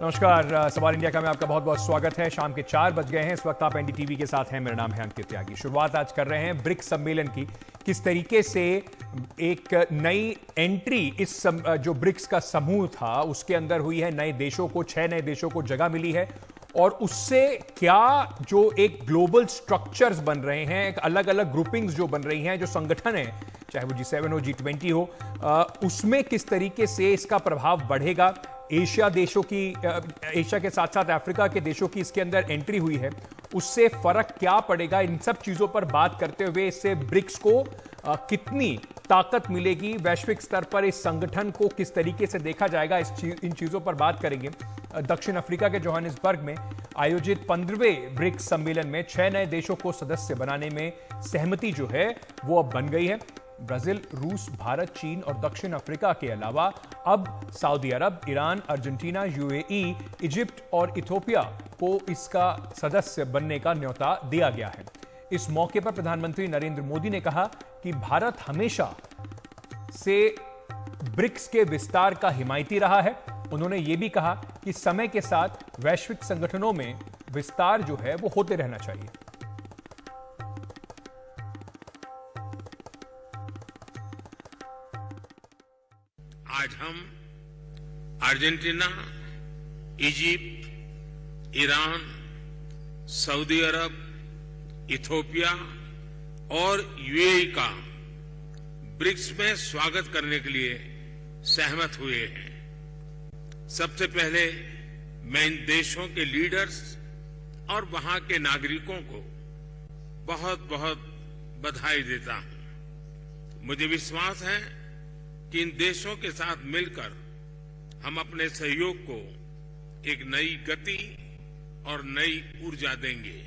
नमस्कार, सवाल इंडिया का में आपका बहुत बहुत स्वागत है। शाम के 4 बज गए हैं। इस वक्त आप एनडीटीवी के साथ हैं। मेरा नाम है अंकित त्यागी। शुरुआत आज कर रहे हैं ब्रिक्स सम्मेलन की। किस तरीके से एक नई एंट्री इस जो ब्रिक्स का समूह था उसके अंदर हुई है। नए देशों को 6 नए देशों को जगह मिली है और उससे क्या जो एक ग्लोबल स्ट्रक्चर्स बन रहे हैं, अलग अलग ग्रुपिंग्स जो बन रही हैं, जो संगठन है, चाहे वो G7 हो, G20 हो, उसमें किस तरीके से इसका प्रभाव बढ़ेगा। एशिया के साथ साथ अफ्रीका के देशों की इसके अंदर एंट्री हुई है, उससे फर्क क्या पड़ेगा। इन सब चीजों पर बात करते हुए इससे ब्रिक्स को कितनी ताकत मिलेगी, वैश्विक स्तर पर इस संगठन को किस तरीके से देखा जाएगा, इन चीजों पर बात करेंगे। दक्षिण अफ्रीका के जोहानिसबर्ग में आयोजित 15वें ब्रिक्स सम्मेलन में 6 नए देशों को सदस्य बनाने में सहमति जो है वो अब बन गई है। ब्राजील, रूस, भारत, चीन और दक्षिण अफ्रीका के अलावा अब सऊदी अरब, ईरान, अर्जेंटीना, यूएई, इजिप्ट और इथियोपिया को इसका सदस्य बनने का न्योता दिया गया है। इस मौके पर प्रधानमंत्री नरेंद्र मोदी ने कहा कि भारत हमेशा से ब्रिक्स के विस्तार का हिमायती रहा है। उन्होंने यह भी कहा कि समय के साथ वैश्विक संगठनों में विस्तार जो है वो होते रहना चाहिए। आज हम अर्जेंटीना, इजिप्ट, ईरान, सऊदी अरब, इथियोपिया और यूएई का ब्रिक्स में स्वागत करने के लिए सहमत हुए हैं। सबसे पहले मैं इन देशों के लीडर्स और वहां के नागरिकों को बहुत बहुत बधाई देता हूं। मुझे विश्वास है कि इन देशों के साथ मिलकर हम अपने सहयोग को एक नई गति और नई ऊर्जा देंगे।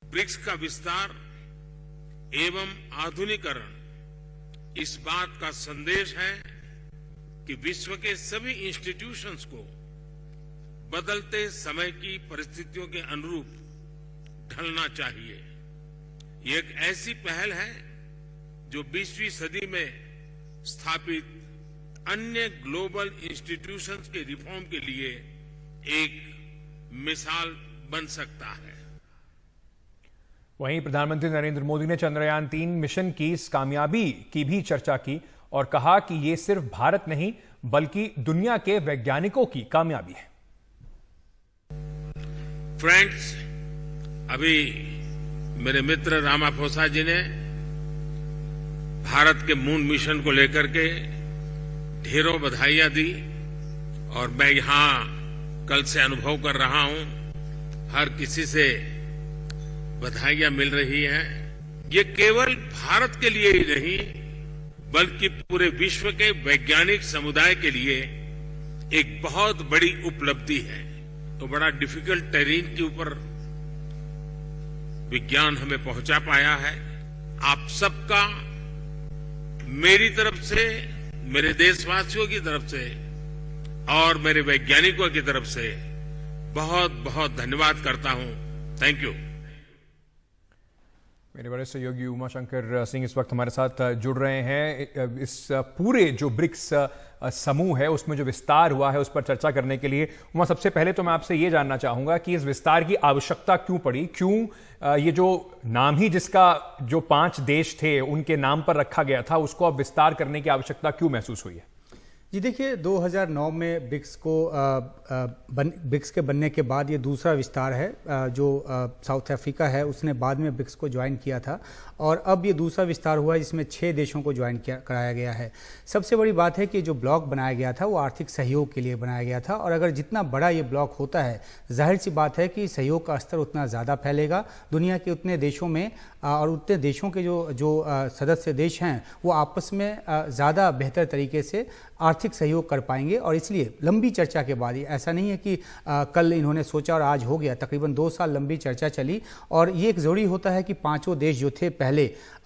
ब्रिक्स का विस्तार एवं आधुनिकीकरण इस बात का संदेश है कि विश्व के सभी इंस्टीट्यूशंस को बदलते समय की परिस्थितियों के अनुरूप ढलना चाहिए। ये एक ऐसी पहल है जो 20वीं सदी में स्थापित अन्य ग्लोबल इंस्टीट्यूशंस के रिफॉर्म के लिए एक मिसाल बन सकता है। वहीं प्रधानमंत्री नरेंद्र मोदी ने चंद्रयान 3 मिशन की इस कामयाबी की भी चर्चा की और कहा कि यह सिर्फ भारत नहीं बल्कि दुनिया के वैज्ञानिकों की कामयाबी है। फ्रेंड्स, अभी मेरे मित्र रामाफोसा जी ने भारत के मून मिशन को लेकर के ढेरों बधाइयां दी और मैं यहां कल से अनुभव कर रहा हूं, हर किसी से बधाइयां मिल रही हैं। ये केवल भारत के लिए ही नहीं बल्कि पूरे विश्व के वैज्ञानिक समुदाय के लिए एक बहुत बड़ी उपलब्धि है। तो बड़ा डिफिकल्ट टेरेन के ऊपर विज्ञान हमें पहुंचा पाया है। आप सबका मेरी तरफ से, मेरे देशवासियों की तरफ से और मेरे वैज्ञानिकों की तरफ से बहुत बहुत धन्यवाद करता हूं। Thank you. मेरे बड़े सहयोगी उमाशंकर सिंह इस वक्त हमारे साथ जुड़ रहे हैं। इस पूरे जो ब्रिक्स समूह है उसमें जो विस्तार हुआ है उस पर चर्चा करने के लिए उमा, सबसे पहले तो मैं आपसे ये जानना चाहूंगा कि इस विस्तार की आवश्यकता क्यों पड़ी, क्यों ये जो नाम ही जिसका जो 5 देश थे उनके नाम पर रखा गया था उसको अब विस्तार करने की आवश्यकता क्यों महसूस हुई है? जी देखिए, 2009 में ब्रिक्स के बनने के बाद ये दूसरा विस्तार है। जो साउथ अफ्रीका है उसने बाद में ब्रिक्स को ज्वाइन किया था और अब ये दूसरा विस्तार हुआ है जिसमें 6 देशों को ज्वाइन कराया गया है। सबसे बड़ी बात है कि जो ब्लॉक बनाया गया था वो आर्थिक सहयोग के लिए बनाया गया था और अगर जितना बड़ा ये ब्लॉक होता है जाहिर सी बात है कि सहयोग का स्तर उतना ज़्यादा फैलेगा। दुनिया के उतने देशों में और उतने देशों के जो सदस्य देश हैं वो आपस में ज़्यादा बेहतर तरीके से आर्थिक सहयोग कर पाएंगे। और इसलिए लंबी चर्चा के बाद, ऐसा नहीं है कि कल इन्होंने सोचा और आज हो गया, तकरीबन 2 साल लंबी चर्चा चली और ये एक ज़रूरी होता है कि 5 देश जो थे पहले,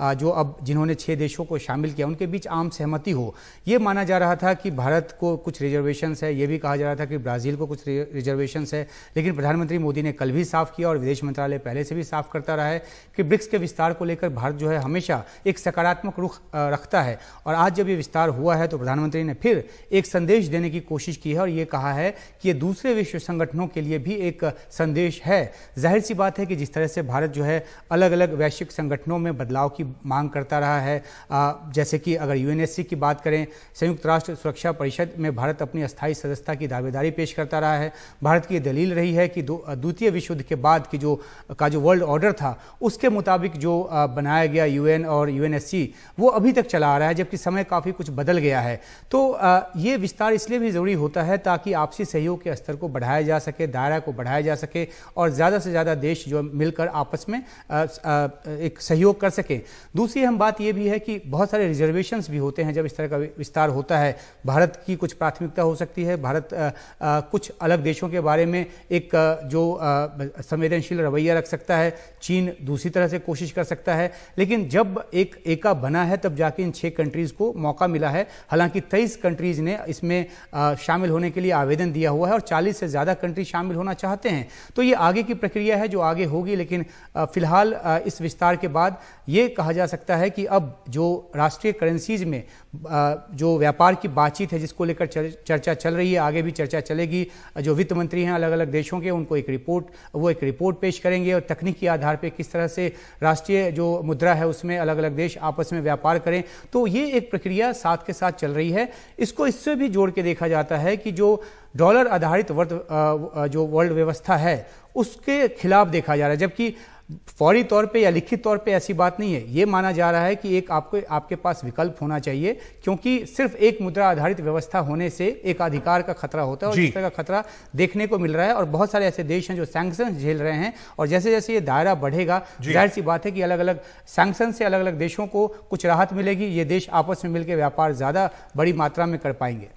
जो अब जिन्होंने 6 देशों को शामिल किया, उनके बीच आम सहमति हो। ये माना जा रहा था कि भारत को कुछ रिजर्वेशंस है, ये भी कहा जा रहा था कि ब्राज़ील को कुछ रिजर्वेशंस है, लेकिन प्रधानमंत्री मोदी ने कल भी साफ किया और विदेश मंत्रालय पहले से भी साफ करता रहा है कि ब्रिक्स के विस्तार को लेकर भारत जो है हमेशा एक सकारात्मक रुख रखता है, और आज जब ये विस्तार हुआ है तो प्रधानमंत्री ने फिर एक संदेश देने की कोशिश की है और ये कहा है कि ये दूसरे विश्व संगठनों के लिए भी एक संदेश है। जाहिर सी बात है कि जिस तरह से भारत जो है अलग अलग वैश्विक संगठनों में बदलाव की मांग करता रहा है, जैसे कि अगर यूएनएससी की बात करें, संयुक्त राष्ट्र सुरक्षा परिषद में भारत अपनी अस्थायी सदस्यता की दावेदारी पेश करता रहा है। भारत की दलील रही है कि द्वितीय विश्व युद्ध के बाद की जो वर्ल्ड ऑर्डर था उसके मुताबिक जो बनाया गया यूएन और यूएनएससी वो अभी तक चला आ रहा है, जबकि समय काफ़ी कुछ बदल गया है। तो ये विस्तार इसलिए भी ज़रूरी होता है ताकि आपसी सहयोग के स्तर को बढ़ाया जा सके, दायरा को बढ़ाया जा सके और ज़्यादा से ज़्यादा देश जो मिलकर आपस में एक सहयोग कर सकें। दूसरी अहम बात यह भी है कि बहुत सारे रिजर्वेशंस भी होते हैं जब इस तरह का विस्तार होता है। भारत की कुछ प्राथमिकता हो सकती है, भारत कुछ अलग देशों के बारे में एक जो संवेदनशील रवैया रख सकता है, चीन दूसरी तरह से कोशिश कर सकता है, लेकिन जब एक एका बना है तब जाके इन 6 कंट्रीज़ को मौका मिला है। हालांकि 23 कंट्रीज़ ने इसमें शामिल होने के लिए आवेदन दिया हुआ है और 40 से ज़्यादा कंट्री शामिल होना चाहते हैं। तो ये आगे की प्रक्रिया है जो आगे होगी, लेकिन फिलहाल इस विस्तार के बाद ये कहा जा सकता है कि अब जो राष्ट्रीय करेंसीज में जो व्यापार की बातचीत है जिसको लेकर चर्चा चल रही है, आगे भी चर्चा चलेगी। जो वित्त मंत्री हैं अलग अलग देशों के, उनको एक रिपोर्ट पेश करेंगे और तकनीकी आधार पर किस तरह से राष्ट्रीय जो मुद्रा है उसमें अलग अलग देश आपस में व्यापार करें। तो ये एक प्रक्रिया साथ के साथ चल रही है। इसको इससे भी जोड़ के देखा जाता है कि जो डॉलर आधारित जो वर्ल्ड व्यवस्था है उसके खिलाफ देखा जा रहा है, जबकि फौरी तौर पे या लिखित तौर पे ऐसी बात नहीं है। ये माना जा रहा है कि एक आपके पास विकल्प होना चाहिए, क्योंकि सिर्फ एक मुद्रा आधारित व्यवस्था होने से एक अधिकार का खतरा होता है और इस तरह का खतरा देखने को मिल रहा है। और बहुत सारे ऐसे देश हैं जो सैंक्शंस झेल रहे हैं, और जैसे जैसे ये दायरा बढ़ेगा जाहिर सी बात है कि अलग अलग सैंक्शन से अलग अलग देशों को कुछ राहत मिलेगी। ये देश आपस में मिलकर व्यापार ज्यादा बड़ी मात्रा में कर पाएंगे।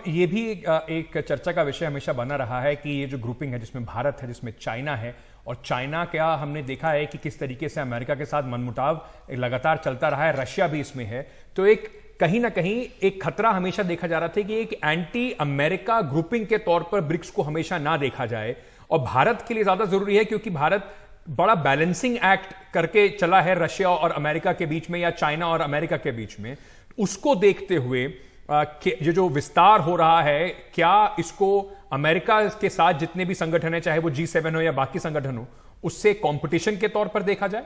ये भी एक चर्चा का विषय हमेशा बना रहा है कि ये जो ग्रुपिंग है जिसमें भारत है, जिसमें चाइना है, और चाइना क्या हमने देखा है कि किस तरीके से अमेरिका के साथ मनमुटाव लगातार चलता रहा है, रशिया भी इसमें है। तो एक कहीं ना कहीं एक खतरा हमेशा देखा जा रहा था कि एक एंटी अमेरिका ग्रुपिंग के तौर पर ब्रिक्स को हमेशा ना देखा जाए, और भारत के लिए ज्यादा जरूरी है क्योंकि भारत बड़ा बैलेंसिंग एक्ट करके चला है रशिया और अमेरिका के बीच में या चाइना और अमेरिका के बीच में। उसको देखते हुए ये जो विस्तार हो रहा है, क्या इसको अमेरिका के साथ जितने भी संगठन है, चाहे वो G7 हो या बाकी संगठन हो, उससे कंपटीशन के तौर पर देखा जाए?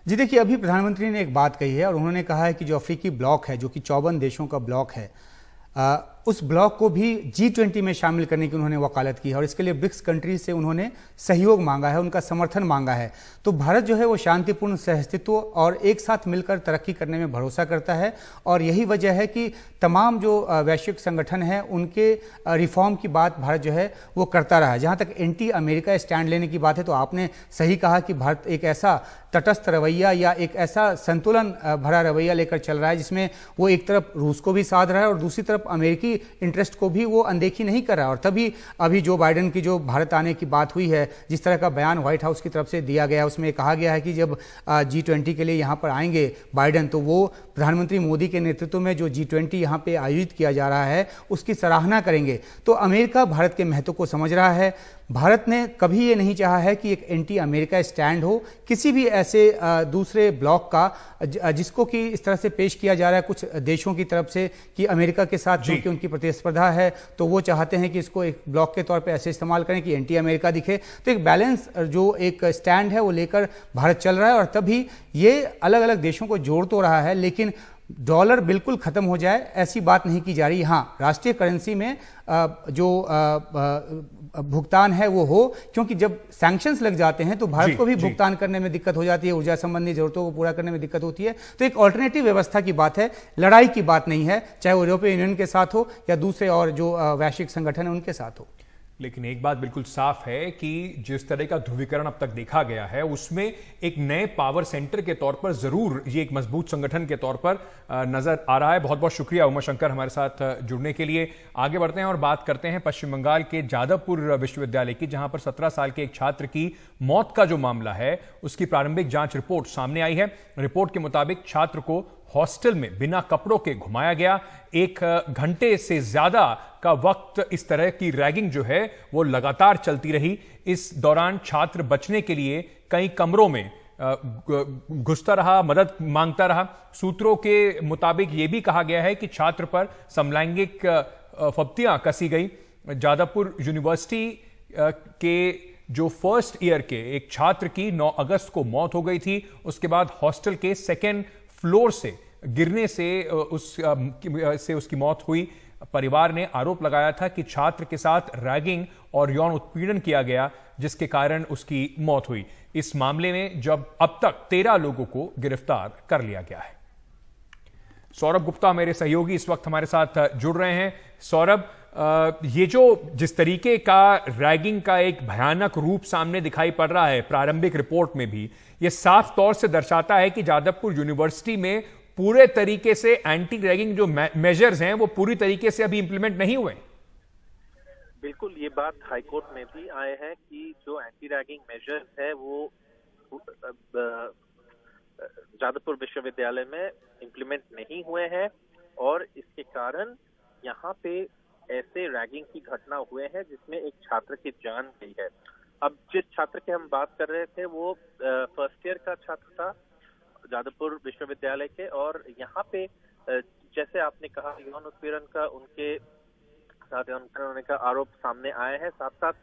जी देखिए, अभी प्रधानमंत्री ने एक बात कही है और उन्होंने कहा है कि जो अफ्रीकी ब्लॉक है, जो कि 54 देशों का ब्लॉक है, उस ब्लॉक को भी G20 में शामिल करने की उन्होंने वकालत की है और इसके लिए ब्रिक्स कंट्रीज से उन्होंने सहयोग मांगा है, उनका समर्थन मांगा है। तो भारत जो है वो शांतिपूर्ण सहअस्तित्व और एक साथ मिलकर तरक्की करने में भरोसा करता है, और यही वजह है कि तमाम जो वैश्विक संगठन हैं उनके रिफॉर्म की बात भारत जो है वो करता रहा है। जहाँ तक एंटी अमेरिका स्टैंड लेने की बात है, तो आपने सही कहा कि भारत एक ऐसा तटस्थ रवैया या एक ऐसा संतुलन भरा रवैया लेकर चल रहा है जिसमें वो एक तरफ रूस को भी साध रहा है और दूसरी तरफ अमेरिकी इंटरेस्ट को भी वो अनदेखी नहीं कर रहा। और तभी अभी जो बाइडेन की जो भारत आने की बात हुई है, जिस तरह का बयान व्हाइट हाउस की तरफ से दिया गया, उसमें कहा गया है कि जब G20 के लिए यहाँ पर आएंगे बाइडेन, तो वो प्रधानमंत्री मोदी के नेतृत्व में जो G20 यहाँ पे आयोजित किया जा रहा है उसकी सराहना करेंगे। तो अमेरिका भारत के महत्व को समझ रहा है। भारत ने कभी ये नहीं चाहा है कि एक एंटी अमेरिका स्टैंड हो किसी भी ऐसे दूसरे ब्लॉक का, जिसको कि इस तरह से पेश किया जा रहा है कुछ देशों की तरफ से कि अमेरिका के साथ क्योंकि उनकी प्रतिस्पर्धा है तो वो चाहते हैं कि इसको एक ब्लॉक के तौर पे ऐसे इस्तेमाल करें कि एंटी अमेरिका दिखे। तो एक बैलेंस जो एक स्टैंड है वो लेकर भारत चल रहा है, और तभी ये अलग अलग देशों को जोड़ तो रहा है, लेकिन डॉलर बिल्कुल खत्म हो जाए ऐसी बात नहीं की जा रही। हाँ, राष्ट्रीय करेंसी में जो भुगतान है वो हो, क्योंकि जब सैंक्शंस लग जाते हैं तो भारत को भी भुगतान करने में दिक्कत हो जाती है, ऊर्जा संबंधी जरूरतों को पूरा करने में दिक्कत होती है। तो एक ऑल्टरनेटिव व्यवस्था की बात है, लड़ाई की बात नहीं है, चाहे वो यूरोपीय यूनियन के साथ हो या दूसरे और जो वैश्विक संगठन है उनके साथ हो। लेकिन एक बात बिल्कुल साफ है कि जिस तरह का ध्रुवीकरण अब तक देखा गया है उसमें एक नए पावर सेंटर के तौर पर जरूर ये एक मजबूत संगठन के तौर पर नजर आ रहा है। बहुत बहुत शुक्रिया उमाशंकर हमारे साथ जुड़ने के लिए। आगे बढ़ते हैं और बात करते हैं पश्चिम बंगाल के जादवपुर विश्वविद्यालय की, जहां पर 17 साल के एक छात्र की मौत का जो मामला है उसकी प्रारंभिक जांच रिपोर्ट सामने आई है। रिपोर्ट के मुताबिक छात्र को हॉस्टल में बिना कपड़ों के घुमाया गया, 1 घंटे से ज्यादा का वक्त इस तरह की रैगिंग जो है वो लगातार चलती रही। इस दौरान छात्र बचने के लिए कई कमरों में घुसता रहा, मदद मांगता रहा। सूत्रों के मुताबिक यह भी कहा गया है कि छात्र पर समलैंगिक फब्तियां कसी गई। जादवपुर यूनिवर्सिटी के जो फर्स्ट ईयर के एक छात्र की 9 अगस्त को मौत हो गई थी। उसके बाद हॉस्टल के सेकेंड फ्लोर से गिरने से उसकी मौत हुई। परिवार ने आरोप लगाया था कि छात्र के साथ रैगिंग और यौन उत्पीड़न किया गया, जिसके कारण उसकी मौत हुई। इस मामले में जब अब तक 13 लोगों को गिरफ्तार कर लिया गया है। सौरभ गुप्ता मेरे सहयोगी इस वक्त हमारे साथ जुड़ रहे हैं। सौरभ, ये जो जिस तरीके का रैगिंग का एक भयानक रूप सामने दिखाई पड़ रहा है प्रारंभिक रिपोर्ट में भी, ये साफ तौर से दर्शाता है कि जादवपुर यूनिवर्सिटी में पूरे तरीके से एंटी रैगिंग जो मेजर्स हैं वो पूरी तरीके से अभी इंप्लीमेंट नहीं हुए। बिल्कुल, ये बात हाईकोर्ट में भी आए हैं कि जो एंटी रैगिंग मेजर्स है वो जादवपुर विश्वविद्यालय में इंप्लीमेंट नहीं हुए हैं और इसके कारण यहाँ पे ऐसे रैगिंग की घटना हुए हैं जिसमें एक छात्र की जान गई है। अब जिस छात्र की हम बात कर रहे थे वो फर्स्ट ईयर का छात्र था जादवपुर विश्वविद्यालय के, और यहाँ पे जैसे आपने कहा यौन उत्पीड़न का उनके साथ उन्होंने का आरोप सामने आए हैं, साथ साथ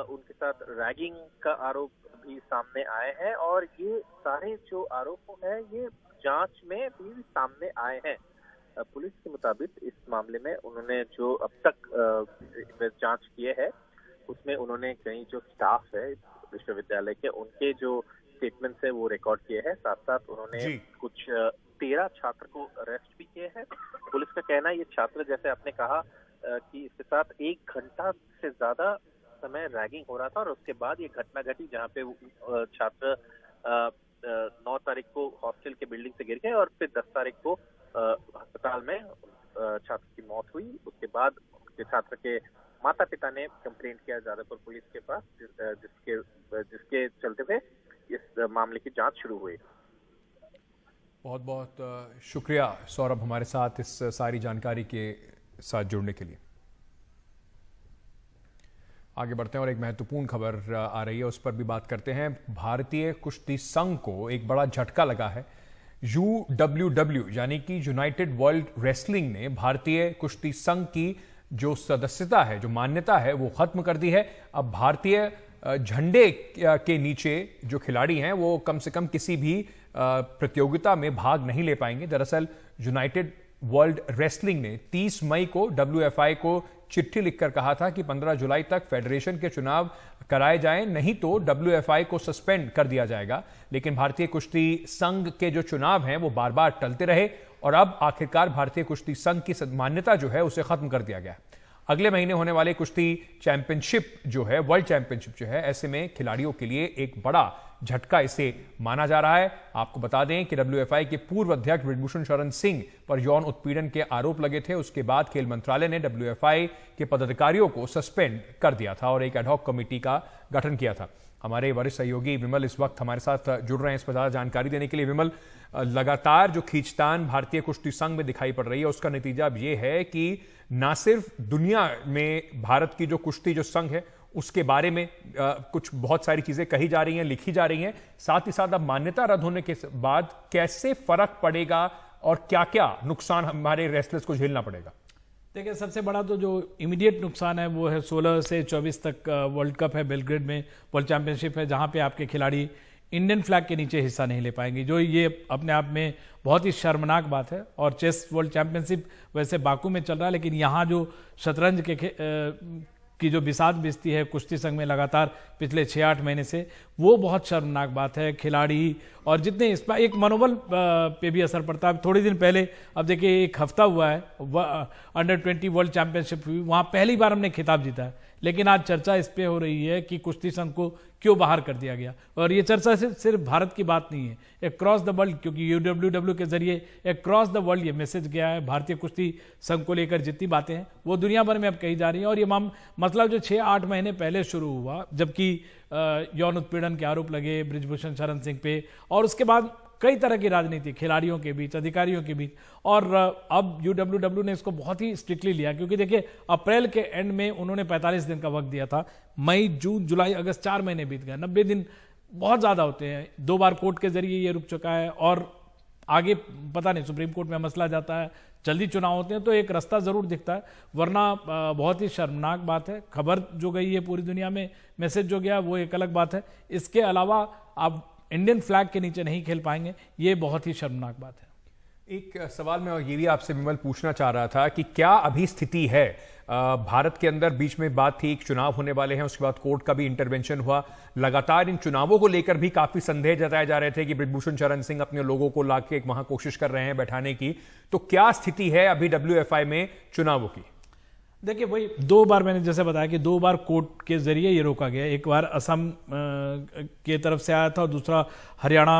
उनके साथ रैगिंग का आरोप भी सामने आए हैं और ये सारे जो आरोप हैं ये जांच में भी सामने आए हैं। पुलिस के मुताबिक इस मामले में उन्होंने जो अब तक जांच किए है उसमें उन्होंने कई जो स्टाफ है विश्वविद्यालय के उनके जो स्टेटमेंट्स है वो रिकॉर्ड किए हैं। साथ साथ उन्होंने कुछ 13 छात्र को अरेस्ट भी किए हैं। पुलिस का कहना है ये छात्र, जैसे आपने कहा कि इसके साथ 1 घंटा से ज्यादा समय रैगिंग हो रहा था और उसके बाद ये घटना घटी जहाँ पे छात्र 9 तारीख को हॉस्टल के बिल्डिंग से गिर गए और फिर 10 तारीख को अस्पताल में छात्र की मौत हुई। उसके बाद छात्र के माता पिता ने कंप्लेंट किया जादवपुर पुलिस के पास, जिसके चलते हुए इस मामले की जांच शुरू हुई। बहुत बहुत शुक्रिया सौरभ हमारे साथ इस सारी जानकारी के साथ जुड़ने के लिए। आगे बढ़ते हैं और एक महत्वपूर्ण खबर आ रही है, उस पर भी बात करते हैं। भारतीय कुश्ती संघ को एक बड़ा झटका लगा है। UWW यानी कि यूनाइटेड वर्ल्ड रेसलिंग ने भारतीय कुश्ती संघ की जो सदस्यता है, जो मान्यता है, वो खत्म कर दी है। अब भारतीय झंडे के नीचे जो खिलाड़ी हैं वो कम से कम किसी भी प्रतियोगिता में भाग नहीं ले पाएंगे। दरअसल यूनाइटेड वर्ल्ड रेसलिंग ने 30 मई को WFI को चिट्ठी लिखकर कहा था कि 15 जुलाई तक फेडरेशन के चुनाव कराए जाएं, नहीं तो WFI को सस्पेंड कर दिया जाएगा। लेकिन भारतीय कुश्ती संघ के जो चुनाव हैं वो बार बार टलते रहे और अब आखिरकार भारतीय कुश्ती संघ की मान्यता जो है उसे खत्म कर दिया गया। अगले महीने होने वाले कुश्ती चैंपियनशिप जो है, वर्ल्ड चैंपियनशिप जो है, ऐसे में खिलाड़ियों के लिए एक बड़ा झटका इसे माना जा रहा है। आपको बता दें कि WFI के पूर्व अध्यक्ष बृजभूषण शरण सिंह पर यौन उत्पीड़न के आरोप लगे थे। उसके बाद खेल मंत्रालय ने WFI के पदाधिकारियों को सस्पेंड कर दिया था और एक एडहॉक कमेटी का गठन किया था। हमारे वरिष्ठ सहयोगी विमल इस वक्त हमारे साथ जुड़ रहे हैं इस पर ज्यादा जानकारी देने के लिए। विमल, लगातार जो खींचतान भारतीय कुश्ती संघ में दिखाई पड़ रही है उसका नतीजा अब यह है कि ना सिर्फ दुनिया में भारत की जो कुश्ती जो संघ है उसके बारे में कुछ बहुत सारी चीजें कही जा रही हैं, लिखी जा रही हैं, साथ ही साथ अब मान्यता रद्द होने के बाद कैसे फर्क पड़ेगा और क्या क्या नुकसान हमारे रेसलर्स को झेलना पड़ेगा। देखिए, सबसे बड़ा तो जो इमीडिएट नुकसान है वो है 16 से 24 तक वर्ल्ड कप है, बेलग्रेड में वर्ल्ड चैंपियनशिप है, जहां पे आपके खिलाड़ी इंडियन फ्लैग के नीचे हिस्सा नहीं ले पाएंगे, जो ये अपने आप में बहुत ही शर्मनाक बात है। और चेस वर्ल्ड चैंपियनशिप वैसे बाकू में चल रहा है, लेकिन यहाँ जो शतरंज की जो बिसात बिस्ती है कुश्ती संघ में लगातार पिछले 6-8 महीने से, वो बहुत शर्मनाक बात है। खिलाड़ी और जितने इस पर एक मनोबल पे भी असर पड़ता है। थोड़े दिन पहले, अब देखिए, एक हफ्ता हुआ है, अंडर 20 वर्ल्ड चैंपियनशिप हुई, वहाँ पहली बार हमने खिताब जीता है। लेकिन आज चर्चा इस पे हो रही है कि कुश्ती संघ को क्यों बाहर कर दिया गया। और ये चर्चा सिर्फ भारत की बात नहीं है, एक क्रॉस द वर्ल्ड, क्योंकि UWW के जरिए एक क्रॉस द वर्ल्ड ये मैसेज गया है। भारतीय कुश्ती संघ को लेकर जितनी बातें हैं वो दुनिया भर में अब कही जा रही हैं। और ये मतलब जो 6-8 महीने पहले शुरू हुआ, जबकि यौन उत्पीड़न के आरोप लगे बृजभूषण शरण सिंह पे, और उसके बाद कई तरह की राजनीति खिलाड़ियों के बीच, अधिकारियों के बीच, और अब UWW ने इसको बहुत ही स्ट्रिक्टली लिया। क्योंकि देखिए, अप्रैल के एंड में उन्होंने 45 दिन का वक्त दिया था, मई, जून, जुलाई, अगस्त 4 महीने बीत गए, 90 दिन बहुत ज़्यादा होते हैं। 2 बार कोर्ट के जरिए ये रुक चुका है और आगे पता नहीं सुप्रीम कोर्ट में मसला जाता है, जल्दी चुनाव होते हैं तो एक रास्ता ज़रूर दिखता है, वरना बहुत ही शर्मनाक बात है। खबर जो गई है पूरी दुनिया में, मैसेज जो गया वो एक अलग बात है। इसके अलावा आप इंडियन फ्लैग के नीचे नहीं खेल पाएंगे, ये बहुत ही शर्मनाक बात है। एक सवाल मैं और ये भी आपसे विमल पूछना चाह रहा था कि क्या अभी स्थिति है भारत के अंदर, बीच में बात थी चुनाव होने वाले हैं, उसके बाद कोर्ट का भी इंटरवेंशन हुआ, लगातार इन चुनावों को लेकर भी काफी संदेह जताए जा रहे थे कि बृजभूषण शरण सिंह अपने लोगों को लाके वहां कोशिश कर रहे हैं बैठाने की, तो क्या स्थिति है अभी WFI में चुनावों की? देखिए वही 2 बार मैंने जैसे बताया कि 2 बार कोर्ट के जरिए ये रोका गया। एक बार असम के तरफ से आया था और दूसरा हरियाणा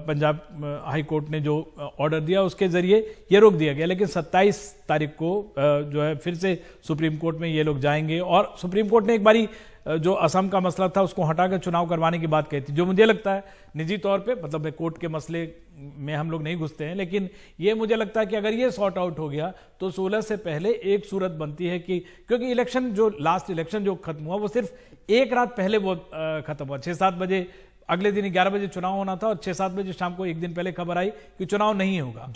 पंजाब हाई कोर्ट ने जो ऑर्डर दिया उसके जरिए ये रोक दिया गया। लेकिन 27 तारीख को जो है फिर से सुप्रीम कोर्ट में ये लोग जाएंगे और सुप्रीम कोर्ट ने एक बारी जो असम का मसला था उसको हटाकर चुनाव करवाने की बात कही थी, जो मुझे लगता है निजी तौर पे, मतलब मैं कोर्ट के मसले में हम लोग नहीं घुसते हैं, लेकिन ये मुझे लगता है कि अगर ये सॉर्ट आउट हो गया तो 16 से पहले एक सूरत बनती है कि, क्योंकि इलेक्शन जो लास्ट इलेक्शन जो खत्म हुआ वो सिर्फ एक रात पहले वो खत्म हुआ। 6-7 बजे अगले दिन 11 बजे चुनाव होना था और 6-7 बजे शाम को एक दिन पहले खबर आई कि चुनाव नहीं होगा।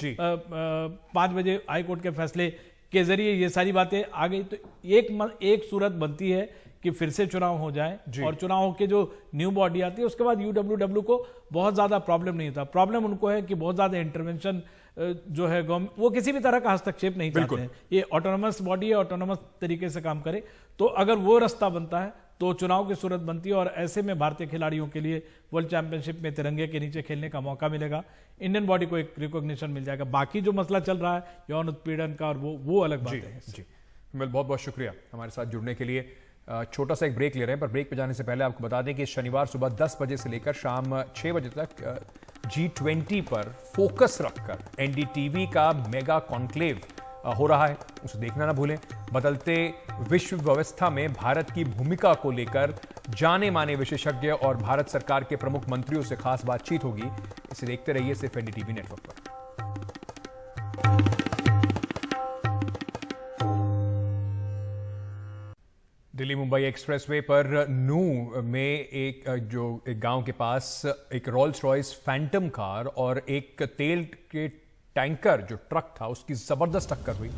5 बजे हाईकोर्ट के फैसले के जरिए ये सारी बातें आ गई, तो एक सूरत बनती है कि फिर से चुनाव हो जाए और चुनाव के जो न्यू बॉडी आती है उसके बाद UWW को बहुत ज्यादा प्रॉब्लम नहीं होता। प्रॉब्लम उनको है कि बहुत ज्यादा इंटरवेंशन जो है वो किसी भी तरह का हस्तक्षेप नहीं चाहते हैं। ये ऑटोनोमस बॉडी है, ऑटोनोमस तरीके से काम करे, तो अगर वो रास्ता बनता है तो चुनाव की सूरत बनती है और ऐसे में भारतीय खिलाड़ियों के लिए वर्ल्ड चैंपियनशिप में तिरंगे के नीचे खेलने का मौका मिलेगा, इंडियन बॉडी को एक रिकॉग्निशन मिल जाएगा। बाकी जो मसला चल रहा है यौन उत्पीड़न का और वो अलग बात है। जी बहुत बहुत शुक्रिया हमारे साथ जुड़ने के लिए। छोटा सा एक ब्रेक ले रहे हैं, पर ब्रेक पे जाने से पहले आपको बता दें कि शनिवार सुबह 10 बजे से लेकर शाम 6 बजे तक G20 पर फोकस रखकर NDTV का मेगा कॉन्क्लेव हो रहा है, उसे देखना ना भूलें। बदलते विश्व व्यवस्था में भारत की भूमिका को लेकर जाने माने विशेषज्ञ और भारत सरकार के प्रमुख मंत्रियों से खास बातचीत होगी। इसे देखते रहिए सिर्फ NDTV नेटवर्क पर। दिल्ली मुंबई एक्सप्रेसवे पर नू में एक गांव के पास एक रोल्स रॉयस फैंटम कार और एक तेल के टैंकर जो ट्रक था उसकी जबरदस्त टक्कर हुई।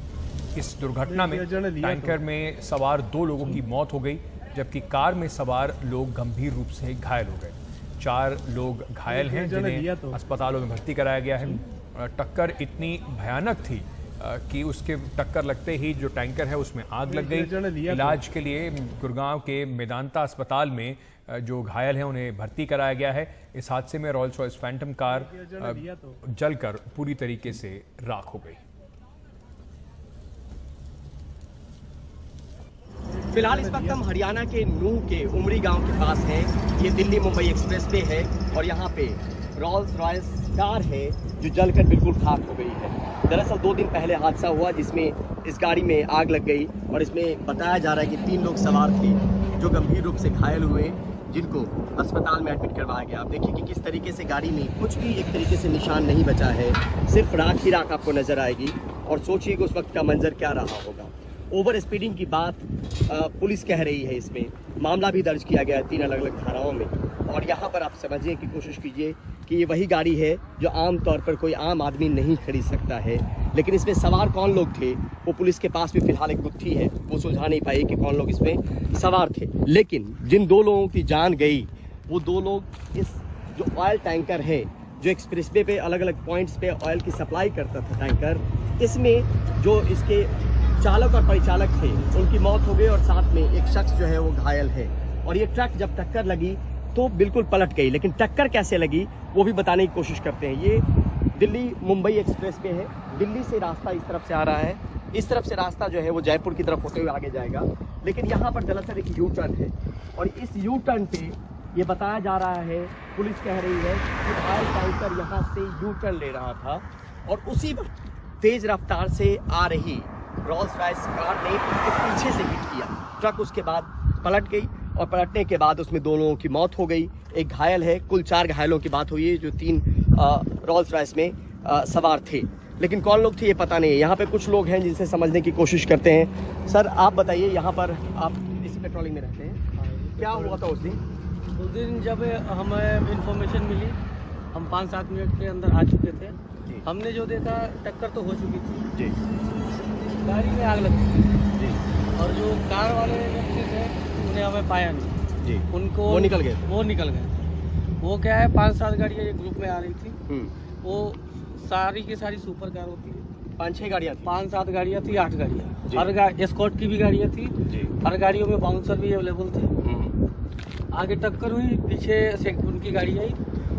इस दुर्घटना में टैंकर में सवार 2 लोगों की मौत हो गई, जबकि कार में सवार लोग गंभीर रूप से घायल हो गए। 4 लोग घायल हैं जिन्हें अस्पतालों में भर्ती कराया गया है। टक्कर इतनी भयानक थी कि उसके टक्कर लगते ही जो टैंकर है उसमें आग लग गई। इलाज के लिए गुड़गांव के मेदांता अस्पताल में जो घायल हैं उन्हें भर्ती कराया गया है। इस हादसे में रॉल्स रॉयस फैंटम कार जलकर पूरी तरीके से राख हो गई। फिलहाल इस वक्त हम हरियाणा के नूह के उमरी गांव के पास हैं। ये दिल्ली मुंबई एक्सप्रेस वे है और यहाँ पे रॉल्स रॉयस कार है जो जलकर बिल्कुल खाक हो गई है। दरअसल 2 दिन पहले हादसा हुआ जिसमें इस गाड़ी में आग लग गई और इसमें बताया जा रहा है कि 3 लोग सवार थे जो गंभीर रूप से घायल हुए, जिनको अस्पताल में एडमिट करवाया गया। आप देखिए कि किस तरीके से गाड़ी में कुछ भी एक तरीके से निशान नहीं बचा है, सिर्फ राख ही राख आपको नजर आएगी। और सोचिए कि उस वक्त का मंजर क्या रहा होगा। ओवर स्पीडिंग की बात पुलिस कह रही है, इसमें मामला भी दर्ज किया गया है 3 अलग अलग धाराओं में। और यहाँ पर आप समझने की कोशिश कीजिए कि ये वही गाड़ी है जो आम तौर पर कोई आम आदमी नहीं खरीद सकता है, लेकिन इसमें सवार कौन लोग थे वो पुलिस के पास भी फिलहाल एक गुत्थी है, वो सुलझा नहीं पाई कि कौन लोग इसमें सवार थे। लेकिन जिन 2 लोगों की जान गई वो 2 लोग इस जो ऑयल टैंकर है जो एक्सप्रेसवे पे अलग अलग पॉइंट्स पे ऑयल की सप्लाई करता था टैंकर, इसमें जो इसके चालक और परिचालक थे उनकी मौत हो गई और साथ में एक शख्स जो है वो घायल है। और ये ट्रक जब टक्कर लगी तो बिल्कुल पलट गई, लेकिन टक्कर कैसे लगी वो भी बताने की कोशिश करते हैं। ये दिल्ली मुंबई एक्सप्रेस पे है, दिल्ली से रास्ता इस तरफ से आ रहा है, इस तरफ से रास्ता जो है वो जयपुर की तरफ होते हुए आगे जाएगा। लेकिन यहाँ पर दरअसल एक यू टर्न है और इस यू टर्न पे ये बताया जा रहा है, पुलिस कह रही है कि ऑयल टैंकर यहाँ से यू टर्न ले रहा था और उसी वक्त तेज रफ्तार से आ रही रॉल्स रॉयस कार ने उसके पीछे से हिट किया। ट्रक उसके बाद पलट गई और पलटने के बाद उसमें 2 लोगों की मौत हो गई, एक घायल है। कुल 4 घायलों की बात हुई है जो 3 रॉल्स रॉयस में सवार थे, लेकिन कौन लोग थे ये पता नहीं है। यहाँ पे कुछ लोग हैं जिनसे समझने की कोशिश करते हैं। सर आप बताइए, यहाँ पर आप इसी पेट्रोलिंग में रहते हैं, क्या हुआ था उस दिन? उस दिन जब हमें इंफॉर्मेशन मिली, हम 5-7 मिनट के अंदर आ चुके थे। हमने जो देखा, टक्कर तो हो चुकी थी जी, गाड़ी में आग लग चुकी थी जी, और जो कार वाले व्यक्ति थे उन्हें हमें पाया नहीं जी, उनको। वो निकल गए? वो निकल गए। वो क्या है, 5-7 गाड़ियाँ एक ग्रुप में आ रही थी। वो सारी की सारी सुपर कार होती है। 5-6 गाड़ियाँ थी? 5-7 गाड़ियाँ थी, 8 जी। गाड़ियाँ। हर एस्कॉर्ट की भी गाड़ियाँ थी जी। हर गाड़ियों में बाउंसर भी अवेलेबल थे। आगे टक्कर हुई, पीछे से उनकी गाड़ी आई,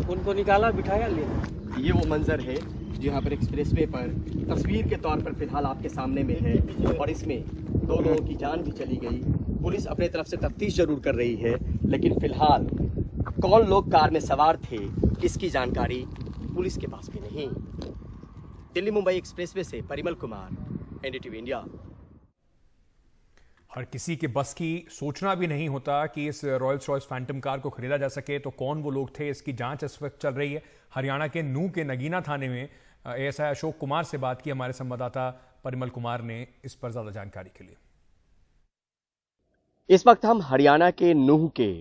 उनको निकाला, बिठाया, ले गए। ये वो मंजर है जो यहाँ पर एक्सप्रेसवे पर तस्वीर के तौर पर फिलहाल आपके सामने में है, और इसमें 2 लोगों की जान भी चली गई। पुलिस अपने तरफ से तफ्तीश जरूर कर रही है, लेकिन फिलहाल कौन लोग कार में सवार थे इसकी जानकारी पुलिस के पास भी नहीं। दिल्ली मुंबई एक्सप्रेसवे से परिमल कुमार, एनडीटीवी इंडिया। हर किसी के बस की सोचना भी नहीं होता कि इस रॉयल्स रॉयस फैंटम कार को खरीदा जा सके। तो कौन वो लोग थे, इसकी जांच इस वक्त चल रही है। हरियाणा के नूह के नगीना थाने में एएसआई अशोक कुमार से बात की हमारे संवाददाता परिमल कुमार ने इस पर ज्यादा जानकारी के लिए। इस वक्त हम हरियाणा के नूह के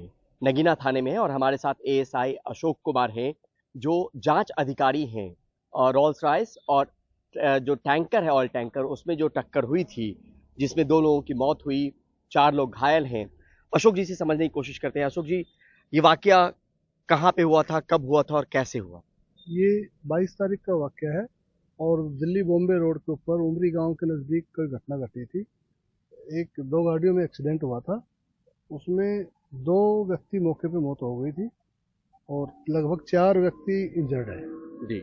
नगीना थाने में हैं और हमारे साथ एएसआई अशोक कुमार हैं, जो जांच अधिकारी हैं। और रॉल्स रॉयस और जो टैंकर है, ऑयल टैंकर, उसमें जो टक्कर हुई थी जिसमें 2 लोगों की मौत हुई, 4 लोग घायल हैं। अशोक जी से समझने की कोशिश करते हैं। अशोक जी, ये वाकया कहाँ पे हुआ था, कब हुआ था और कैसे हुआ? ये 22 तारीख का वाकया है और दिल्ली बॉम्बे रोड के ऊपर उमरी गांव के नज़दीक कोई घटना घटी थी। 2 गाड़ियों में एक्सीडेंट हुआ था, उसमें 2 व्यक्ति मौके पे मौत हो गई थी और लगभग 4 व्यक्ति इंजर्ड है। जी,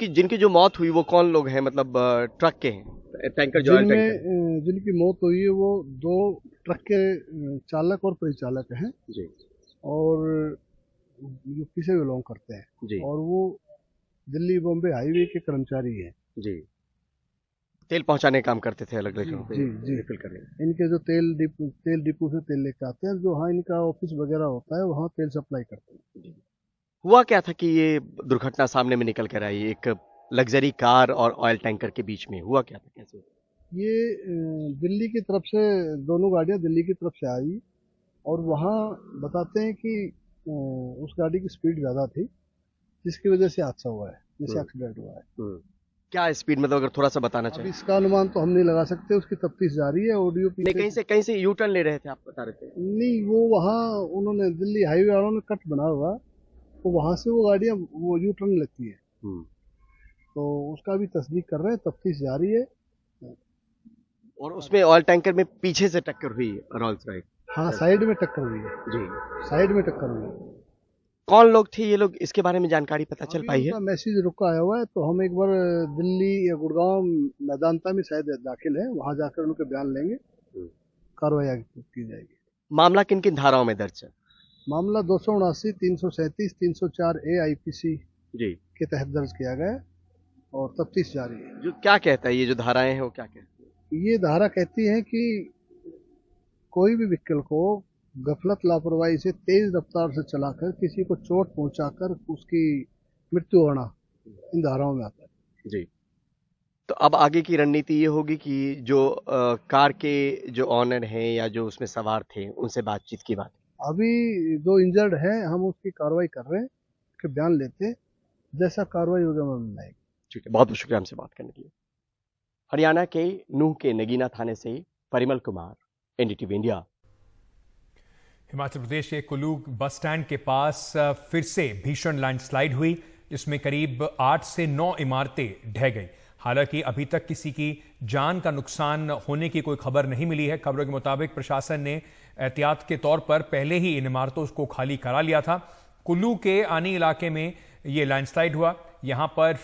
जिनकी जो मौत हुई वो कौन लोग हैं, मतलब ट्रक के हैं, टैंकर जो ऑयल टैंकर? जिनकी मौत हुई है वो 2 ट्रक के चालक और परिचालक हैं जी, और यूपी से बिलोंग करते हैं जी, और वो दिल्ली बॉम्बे हाईवे के कर्मचारी हैं। जी, तेल पहुंचाने का काम करते थे अलग अलग जगहों पे? जी जी, रिफिल करने। इनके जो तेल डिपो से तेल लेके आते हैं, जो हाँ इनका ऑफिस वगैरह होता है वहाँ तेल सप्लाई करते हैं। हुआ क्या था कि ये दुर्घटना सामने में निकल कर आई, एक लग्जरी कार और ऑयल टैंकर के बीच में? हुआ क्या था, कैसे? ये दिल्ली की तरफ से, दोनों गाड़ियाँ दिल्ली की तरफ से आई और वहाँ बताते हैं कि उस गाड़ी की स्पीड ज़्यादा थी जिसकी वजह से हादसा हुआ है, जिससे एक्सीडेंट हुआ है। क्या स्पीड, मतलब अगर थोड़ा सा बताना अब चाहिए? इसका अनुमान तो हम नहीं लगा सकते, उसकी तफ्तीश जारी है। ऑडियो नहीं, कहीं से यू टर्न ले रहे थे, आप बता रहे थे? नहीं, वो वहाँ उन्होंने दिल्ली हाईवे वालों ने कट बना हुआ, तो वहाँ से वो गाड़ियाँ वो यू टर्न लेती है, तो उसका भी तस्दीक कर रहे हैं, तफ्तीश जारी है। और उसमें ऑयल टैंकर में पीछे से टक्कर हुई रॉल्स रॉयस? हाँ, साइड में टक्कर हुई है जी, साइड में टक्कर हुई है। कौन लोग थे ये लोग, इसके बारे में जानकारी पता चल पाई है? मैसेज रुका आया हुआ है, तो हम एक बार दिल्ली या गुड़गांव मैदानता में शायद दाखिल है, वहाँ जाकर उनके बयान लेंगे, कार्रवाई आगे की जाएगी। मामला किन किन धाराओं में दर्ज है? मामला 279, 337, 304 ए आईपीसी जी के तहत दर्ज किया गया है और तफ्तीश जारी है। जो क्या कहता है, ये जो धाराएं हैं वो क्या कहती है? ये धारा कहती है कि कोई भी व्हीकल को गफलत लापरवाही से तेज रफ्तार से चलाकर किसी को चोट पहुंचाकर उसकी मृत्यु होना इन धाराओं में आता है। जी, तो अब आगे की रणनीति ये होगी कि जो कार के जो ऑनर हैं या जो उसमें सवार थे उनसे बातचीत की बात? अभी 2 इंजर्ड हैं, हम उसकी कार्रवाई कर रहे हैं, उसके बयान लेते हैं, जैसा कार्रवाई होगा हम मिलाएंगे। ठीक है, बहुत बहुत शुक्रिया हमसे बात करने के लिए। हरियाणा के नूह के नगीना थाने से परिमल कुमार, एनडीटीवी इंडिया। हिमाचल प्रदेश के कुल्लू बस स्टैंड के पास फिर से भीषण लैंडस्लाइड हुई, जिसमें करीब 8 से 9 इमारतें ढह गई। हालांकि अभी तक किसी की जान का नुकसान होने की कोई खबर नहीं मिली है। खबरों के मुताबिक प्रशासन ने एहतियात के तौर पर पहले ही इन इमारतों को खाली करा लिया था। कुल्लू के आनी इलाके में ये लैंडस्लाइड हुआ। यहां पर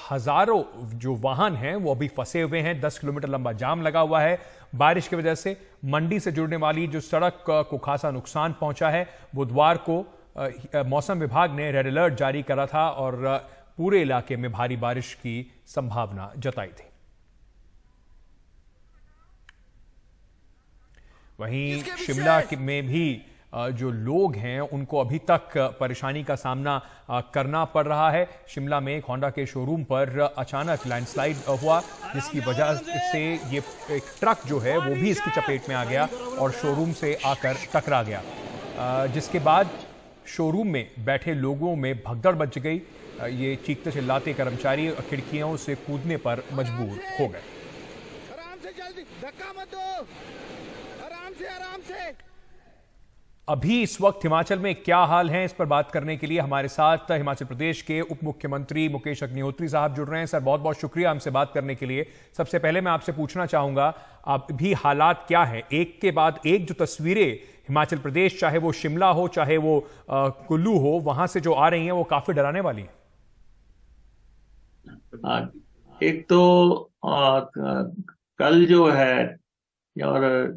हजारों जो वाहन हैं वो अभी फंसे हुए हैं। 10 किलोमीटर लंबा जाम लगा हुआ है। बारिश की वजह से मंडी से जुड़ने वाली जो सड़क को खासा नुकसान पहुंचा है। बुधवार को मौसम विभाग ने रेड अलर्ट जारी करा था और पूरे इलाके में भारी बारिश की संभावना जताई थी। वहीं शिमला में भी जो लोग हैं उनको अभी तक परेशानी का सामना करना पड़ रहा है। शिमला में एक होंडा के शोरूम पर अचानक लैंडस्लाइड हुआ, जिसकी वजह से ये एक ट्रक जो है वो भी इसकी चपेट में आ गया और शोरूम से आकर टकरा गया, जिसके बाद शोरूम में बैठे लोगों में भगदड़ मच गई। ये चीखते चिल्लाते कर्मचारी खिड़कियों से कूदने पर मजबूर हो गए। आराम से, जल्दी धक्का मत दो, आराम से आराम से। अभी इस वक्त हिमाचल में क्या हाल है, इस पर बात करने के लिए हमारे साथ हिमाचल प्रदेश के उप मुख्यमंत्री मुकेश अग्निहोत्री साहब जुड़ रहे हैं। सर, बहुत बहुत शुक्रिया हमसे बात करने के लिए। सबसे पहले मैं आपसे पूछना चाहूंगा, अभी हालात क्या है? एक के बाद एक जो तस्वीरें हिमाचल प्रदेश, चाहे वो शिमला हो चाहे वो कुल्लू हो, वहां से जो आ रही हैं वो काफी डराने वाली है। एक तो कल जो है और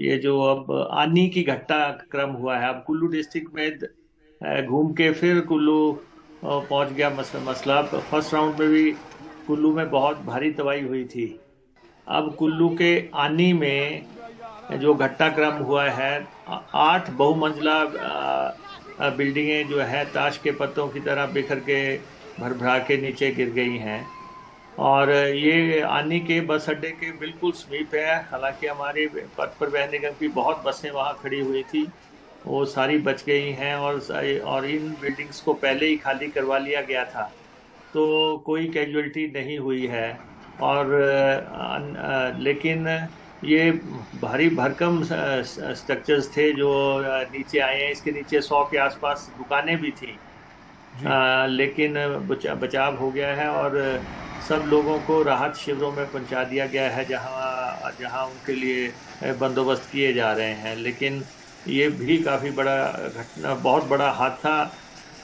ये जो अब आनी की घटनाक्रम हुआ है, अब कुल्लू डिस्ट्रिक्ट में घूम के फिर कुल्लू पहुंच गया मसला। फर्स्ट राउंड में भी कुल्लू में बहुत भारी तबाही हुई थी। अब कुल्लू के आनी में जो घटनाक्रम हुआ है, 8 बहुमंजिला बिल्डिंगें जो है ताश के पत्तों की तरह बिखर के भरभरा के नीचे गिर गई हैं। और ये आनी के बस अड्डे के बिल्कुल समीप है। हालांकि हमारे पथ परिवहन निगम की बहुत बसें वहाँ खड़ी हुई थी, वो सारी बच गई हैं और इन बिल्डिंग्स को पहले ही खाली करवा लिया गया था, तो कोई कैजुअलिटी नहीं हुई है। और लेकिन ये भारी भरकम स्ट्रक्चर्स थे जो नीचे आए हैं। इसके नीचे 100 के आसपास दुकानें भी थी, लेकिन बचाव हो गया है और सब लोगों को राहत शिविरों में पहुंचा दिया गया है, जहां उनके लिए बंदोबस्त किए जा रहे हैं। लेकिन ये भी काफ़ी बड़ा घटना, बहुत बड़ा हादसा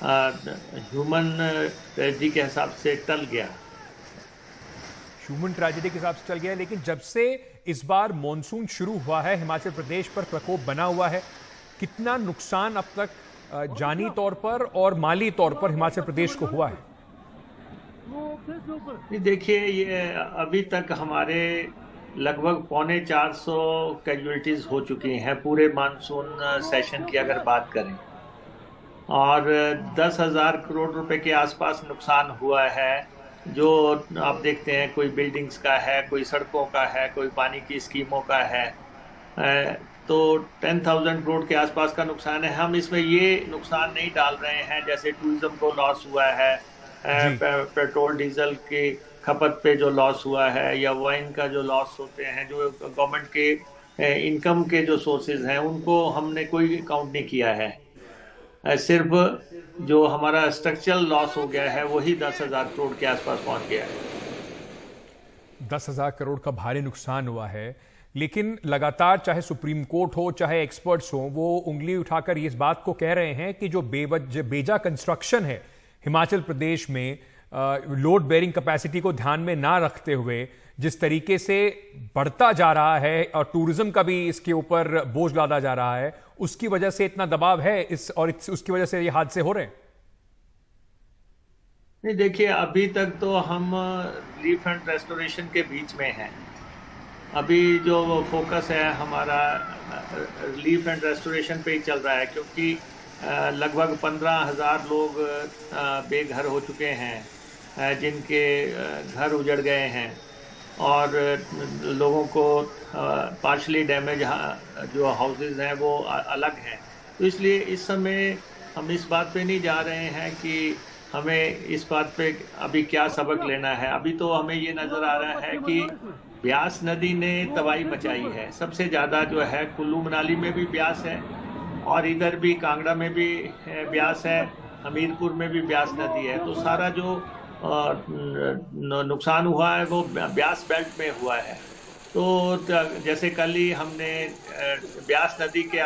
ह्यूमन ट्रेजेडी के हिसाब से टल गया। ह्यूमन ट्रेजेडी के हिसाब से चल गया। लेकिन जब से इस बार मॉनसून शुरू हुआ है, हिमाचल प्रदेश पर प्रकोप बना हुआ है, कितना नुकसान अब तक जानी तौर पर और माली तौर पर हिमाचल प्रदेश को हुआ है? देखिए, ये अभी तक हमारे लगभग 450 कैजुअलिटीज हो चुकी हैं पूरे मानसून सेशन की अगर बात करें, और 10,000 करोड़ रुपए के आसपास नुकसान हुआ है। जो आप देखते हैं, कोई बिल्डिंग्स का है, कोई सड़कों का है, कोई पानी की स्कीमों का है, तो 10,000 करोड़ के आसपास का नुकसान है। हम इसमें ये नुकसान नहीं डाल रहे हैं जैसे टूरिज्म को लॉस हुआ है, पेट्रोल डीजल की खपत पे जो लॉस हुआ है, या वाइन का जो लॉस होते हैं, जो गवर्नमेंट के इनकम के जो सोर्सेज हैं, उनको हमने कोई काउंट नहीं किया है। सिर्फ जो हमारा स्ट्रक्चरल लॉस हो गया है वही 10,000 करोड़ के आसपास पहुंच गया है। 10,000 करोड़ का भारी नुकसान हुआ है। लेकिन लगातार चाहे सुप्रीम कोर्ट हो चाहे एक्सपर्ट्स हो, वो उंगली उठाकर इस बात को कह रहे हैं कि जो बेजा कंस्ट्रक्शन है हिमाचल प्रदेश में, लोड बेयरिंग कैपेसिटी को ध्यान में ना रखते हुए जिस तरीके से बढ़ता जा रहा है और टूरिज्म का भी इसके ऊपर बोझ लादा जा रहा है, उसकी वजह से इतना दबाव है उसकी वजह से ये हादसे हो रहे हैं। नहीं, देखिए, अभी तक तो हम रिलीफ एंड रेस्टोरेशन के बीच में हैं। अभी जो फोकस है हमारा रिलीफ एंड रेस्टोरेशन पे ही चल रहा है, क्योंकि लगभग 15,000 लोग बेघर हो चुके हैं, जिनके घर उजड़ गए हैं, और लोगों को पार्शली डैमेज जो हाउसेज हैं वो अलग हैं। तो इसलिए इस समय हम इस बात पे नहीं जा रहे हैं कि हमें इस बात पे अभी क्या सबक लेना है। अभी तो हमें ये नज़र आ रहा है कि ब्यास नदी ने तबाही मचाई है। सबसे ज़्यादा जो है कुल्लू मनाली में भी ब्यास है, और इधर भी कांगड़ा में भी ब्यास है, हमीरपुर में भी ब्यास नदी है। तो सारा जो नुकसान हुआ है वो ब्यास बेल्ट में हुआ है। तो जैसे कल ही हमने ब्यास नदी के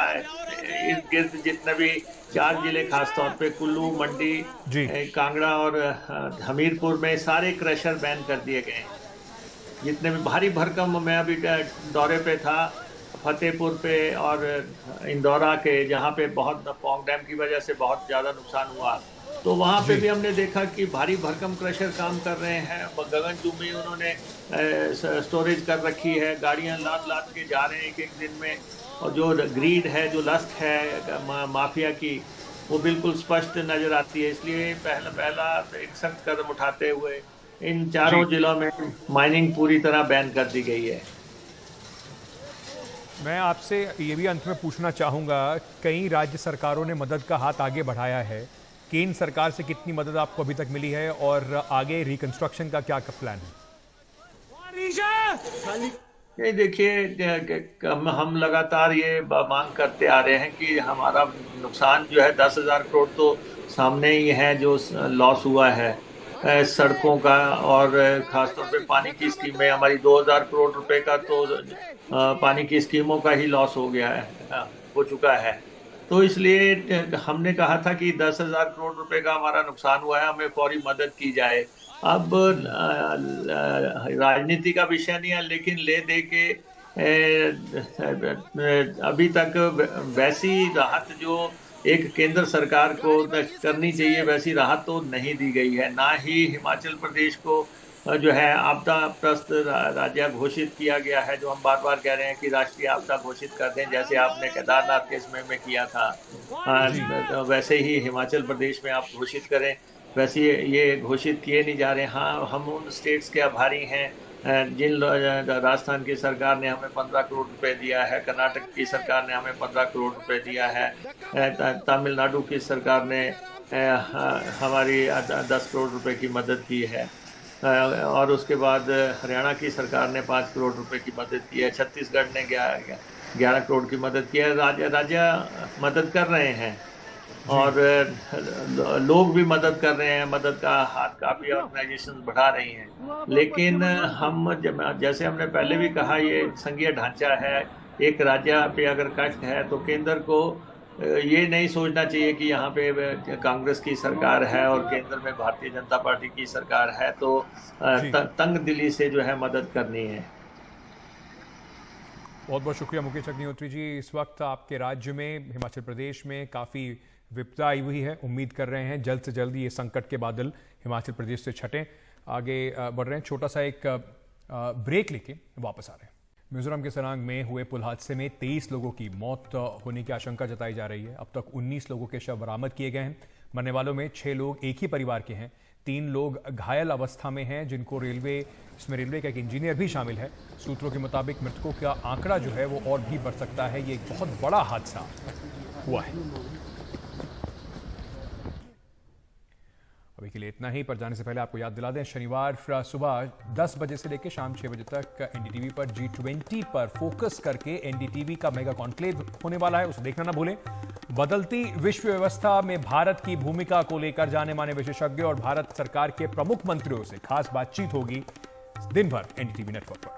इर्द गिर्द जितने भी 4 जिले, खासतौर पे कुल्लू, मंडी, कांगड़ा और हमीरपुर में सारे क्रशर बैन कर दिए गए। जितने भी भारी भरकम, मैं अभी दौरे पे था फतेहपुर पे और इंदौरा के, जहाँ पे बहुत पौंग डैम की वजह से बहुत ज़्यादा नुकसान हुआ, तो वहाँ पे भी हमने देखा कि भारी भरकम क्रशर काम कर रहे हैं। गगनचुंबी उन्होंने स्टोरेज कर रखी है, गाड़ियाँ लाद के जा रहे हैं एक दिन में। और जो ग्रीड है, जो लस्ट है माफिया की, वो बिल्कुल स्पष्ट नज़र आती है। इसलिए पहला एक सख्त कदम उठाते हुए इन 4 जिलों में माइनिंग पूरी तरह बैन कर दी गई है। मैं आपसे ये भी अंत में पूछना चाहूँगा, कई राज्य सरकारों ने मदद का हाथ आगे बढ़ाया है, केंद्र सरकार से कितनी मदद आपको अभी तक मिली है और आगे रिकंस्ट्रक्शन का क्या प्लान है? ये देखिए, हम लगातार ये मांग करते आ रहे हैं कि हमारा नुकसान जो है 10,000 करोड़ तो सामने ही है जो लॉस हुआ है सड़कों का, और खासतौर पे पानी की स्कीमें हमारी 2,000 करोड़ रुपए का तो पानी की स्कीमों का ही लॉस हो चुका है। तो इसलिए हमने कहा था कि 10,000 करोड़ रुपए का हमारा नुकसान हुआ है, हमें फौरी मदद की जाए। अब राजनीति का विषय नहीं है, लेकिन ले दे के अभी तक वैसी राहत जो एक केंद्र सरकार को करनी चाहिए वैसी राहत तो नहीं दी गई है। ना ही हिमाचल प्रदेश को जो है आपदाग्रस्त राज्य घोषित किया गया है, जो हम बार बार कह रहे हैं कि राष्ट्रीय आपदा घोषित कर दें, जैसे आपने केदारनाथ केस में किया था, वैसे ही हिमाचल प्रदेश में आप घोषित करें। वैसे ये घोषित किए नहीं जा रहे। हाँ, हम उन स्टेट्स के आभारी हैं जिन राजस्थान की सरकार ने हमें 15 करोड़ रुपए दिया है, कर्नाटक की सरकार ने हमें 15 करोड़ रुपए दिया है, तमिलनाडु की सरकार ने हमारी 10 करोड़ रुपए की मदद की है, और उसके बाद हरियाणा की सरकार ने 5 करोड़ रुपए की मदद की है, छत्तीसगढ़ ने 11 करोड़ की मदद की है। राज्य मदद कर रहे हैं और लोग भी मदद कर रहे हैं, मदद का हाथ काफी ऑर्गेनाइजेशन बढ़ा रही हैं। लेकिन हम जैसे हमने पहले भी कहा, ये संघीय ढांचा है। एक राज्य पे अगर कष्ट है तो केंद्र को ये नहीं सोचना चाहिए कि यहाँ पे कांग्रेस की सरकार है और केंद्र में भारतीय जनता पार्टी की सरकार है, तो तंग दिली से जो है मदद करनी है। बहुत बहुत शुक्रिया मुकेश अग्निहोत्री जी। इस वक्त आपके राज्य में, हिमाचल प्रदेश में काफ़ी विपदा आई हुई है। उम्मीद कर रहे हैं जल्द से जल्द ये संकट के बादल हिमाचल प्रदेश से छटें। आगे बढ़ रहे हैं, छोटा सा एक ब्रेक लेके वापस आ रहे हैं। मिजोरम के सरांग में हुए पुल हादसे में 23 लोगों की मौत होने की आशंका जताई जा रही है। अब तक 19 लोगों के शव बरामद किए गए हैं। मरने वालों में 6 लोग एक ही परिवार के हैं, 3 लोग घायल अवस्था में हैं, जिनको इसमें रेलवे का एक इंजीनियर भी शामिल है। सूत्रों के मुताबिक मृतकों का आंकड़ा जो है वो और भी बढ़ सकता है। ये एक बहुत बड़ा हादसा हुआ है। अभी के लिए इतना ही, पर जाने से पहले आपको याद दिला दें, शनिवार सुबह 10 बजे से लेकर शाम 6 बजे तक एनडीटीवी पर G20 पर फोकस करके एनडीटीवी का मेगा कॉन्क्लेव होने वाला है, उसे देखना ना भूलें। बदलती विश्व व्यवस्था में भारत की भूमिका को लेकर जाने माने विशेषज्ञ और भारत सरकार के प्रमुख मंत्रियों से खास बातचीत होगी दिन भर एनडीटीवी नेटवर्क पर।